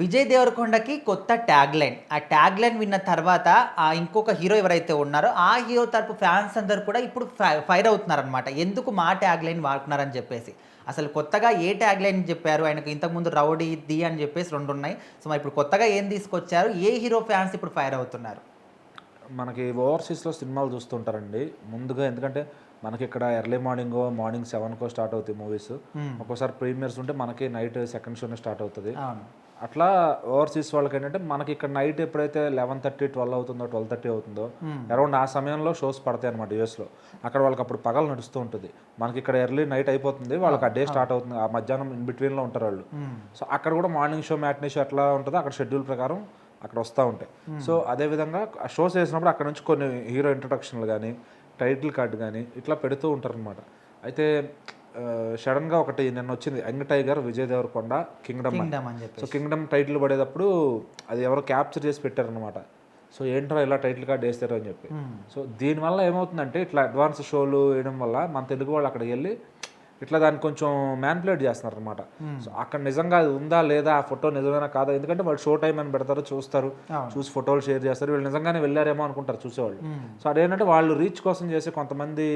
విజయ్ దేవరకొండకి కొత్త tag line. ఆ tag line విన్న తర్వాత ఇంకొక హీరో ఎవరైతే ఉన్నారో ఆ హీరో తరపు ఫ్యాన్స్ అందరూ కూడా ఇప్పుడు ఫైర్ అవుతున్నారనమాట. ఎందుకు మా ట్యాగ్ లైన్ వాడుతున్నారని చెప్పేసి. అసలు కొత్తగా ఏ ట్యాగ్ లైన్ చెప్పారు? ఆయనకు ఇంతకుముందు 'రౌడీ ది' అని చెప్పేసి 2 ఉన్నాయి. సో మరి ఇప్పుడు కొత్తగా ఏం తీసుకొచ్చారు? ఏ హీరో ఫ్యాన్స్ ఇప్పుడు ఫైర్ అవుతున్నారు? మనకి ఓవర్సీస్‌లో సినిమాలు చూస్తుంటారండి. ముందుగా ఎందుకంటే మనకి ఇక్కడ ఎర్లీ మార్నింగ్ 7కో స్టార్ట్ అవుతాయి మూవీస్. ఒక్కోసారి ప్రీమియర్స్ ఉంటే మనకి నైట్ సెకండ్ షోనే స్టార్ట్ అవుతది. అవును. అట్లా ఓవర్సీస్ వాళ్ళకి ఏంటంటే మనకి ఇక్కడ నైట్ ఎప్పుడైతే 11:30, 12 అవుతుందో 12:30 అవుతుందో అరౌండ్ ఆ సమయంలో షోస్ పడతాయి అనమాట యూఎస్లో. అక్కడ వాళ్ళకి అప్పుడు పగలు నడుస్తూ ఉంటుంది. మనకి ఇక్కడ ఎర్లీ నైట్ అయిపోతుంది, వాళ్ళకి ఆ డే స్టార్ట్ అవుతుంది. ఆ మధ్యాహ్నం ఇన్ బిట్వీన్లో ఉంటారు వాళ్ళు. సో అక్కడ కూడా మార్నింగ్ షో మ్యాట్నీ షో ఎట్లా ఉంటుందో అక్కడ షెడ్యూల్ ప్రకారం అక్కడ వస్తూ ఉంటాయి. సో అదేవిధంగా ఆ షోస్ వేసినప్పుడు అక్కడ నుంచి కొన్ని హీరో ఇంట్రొడక్షన్లు కానీ టైటిల్ కార్డు కానీ ఇట్లా పెడుతూ ఉంటారు అనమాట. అయితే సడన్గా ఒకటి నిన్న వచ్చింది, young tiger Vijay Devarakonda kingdom అని చెప్పి. సో కింగ్డమ్ టైటిల్ పడేటప్పుడు అది ఎవరో క్యాప్చర్ చేసి పెట్టారనమాట. సో ఏంటో ఇలా టైటిల్ కార్డు వేస్తారు అని చెప్పి. సో దీనివల్ల ఏమవుతుందంటే ఇట్లా అడ్వాన్స్ షోలు వేయడం వల్ల మన తెలుగు వాళ్ళు అక్కడికి వెళ్ళి ఇట్లా దాన్ని కొంచెం మ్యాన్పులేట్ చేస్తున్నారు అనమాట. సో అక్కడ నిజంగా అది ఉందా లేదా, ఆ ఫోటో నిజమేనా కాదా, ఎందుకంటే వాళ్ళు షో టైం అని పెడతారు, చూస్తారు, చూసి ఫోటోలు షేర్ చేస్తారు, వీళ్ళు నిజంగానే వెళ్ళారేమో అనుకుంటారు చూసేవాళ్ళు. సో అదేంటంటే వాళ్ళు రీచ్ కోసం చేసే కొంతమంది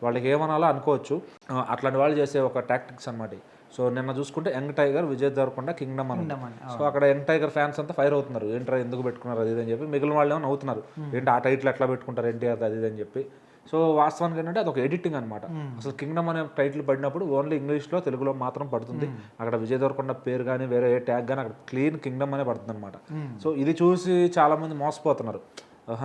వాళ్ళకి ఏమనాలో అనుకోవచ్చు, అట్లాంటి వాళ్ళు చేసే ఒక టాక్టిక్స్ అనమాట. సో నిన్న చూసుకుంటే young tiger Vijay Devarakonda kingdom అని. సో అక్కడ యంగ్ టైగర్ ఫ్యాన్స్ అంతా ఫైర్ అవుతున్నారు, ఏంట్రా ఎందుకు పెట్టుకున్నారు అది అని చెప్పి. మిగిలిన వాళ్ళు ఏమో నవ్వుతున్నారు, ఏంటి ఆ టైటిల్ ఎట్లా పెట్టుకుంటారు ఎన్టీఆర్ అది అని చెప్పి. సో వాస్తవానికి ఏంటంటే అది ఒక ఎడిటింగ్ అనమాట. అసలు కింగ్డమ్ అనే టైటిల్ పడినప్పుడు ఓన్లీ ఇంగ్లీష్లో తెలుగులో మాత్రం పడుతుంది. అక్కడ విజయ్ దేవరకొండ పేరు కానీ వేరే ఏ ట్యాగ్ కానీ అక్కడ క్లీన్ కింగ్డమ్ అనే పడుతుంది అనమాట. సో ఇది చూసి చాలా మంది మోసపోతున్నారు.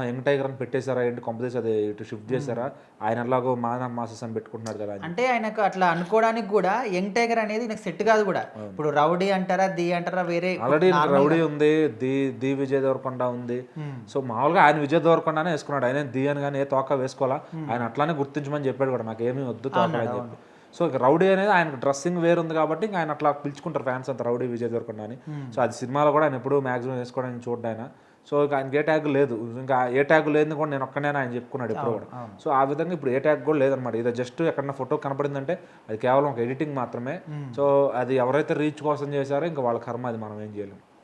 యంగ్ టైగర్ అని పెట్టేశారా ఏంటి, కంపెనీస్ అది ఇటు షిఫ్ట్ చేశారా, ఆయన ఎలాగో మాసెస్ అని పెట్టుకుంటున్నాడు కదా అంటే ఆయనకు అట్లా అనుకోవడానికి కూడా యంగ్ టైగర్ అనేది నాకు సెట్ కాదు కూడా. ఇప్పుడు రౌడీ అంటారా, ది అంటారా, వేరే ఆల్రెడీ రౌడీ ఉంది, ది విజయ్ దేవరకొండ ఉంది. సో మామూలుగా ఆయన విజయ్ దేవరకొండనే వేసుకున్నాడు, ఆయన ది అని కానీ ఏ తోక వేసుకోవాలా, ఆయన అట్లానే గుర్తించమని చెప్పాడు కూడా, నాకేమీ వద్దు తోక అని చెప్పి. సో రౌడీ అనేది ఆయన డ్రెస్సింగ్ వేరు ఉంది కాబట్టి ఇంకా ఆయన అట్లా పిలుచుకుంటారు ఫ్యాన్స్ అంతా రౌడీ విజయ్ దేవరకొండ అని. సో అది సినిమాలో కూడా ఆయన ఎప్పుడు మ్యాక్సిమం వేసుకోవడానికి చూడ్డా ఆయన. సో ఇంకా ఆయనకి ఏ ట్యాగ్ లేదు, ఇంకా ఏ ట్యాగ్ లేదు కూడా నేను ఒక్కనే ఆయన చెప్పుకున్నాడు ఎప్పుడు కూడా. సో ఆ విధంగా ఇప్పుడు ఏ ట్యాగ్ కూడా లేదనమాట. ఇది జస్ట్ ఎక్కడన్నా ఫోటో కనపడిందంటే అది కేవలం ఒక ఎడిటింగ్ మాత్రమే. సో అది ఎవరైతే రీచ్ కోసం చేశారో ఇంకా వాళ్ళ కర్మ, అది మనం ఏం చేయలేం.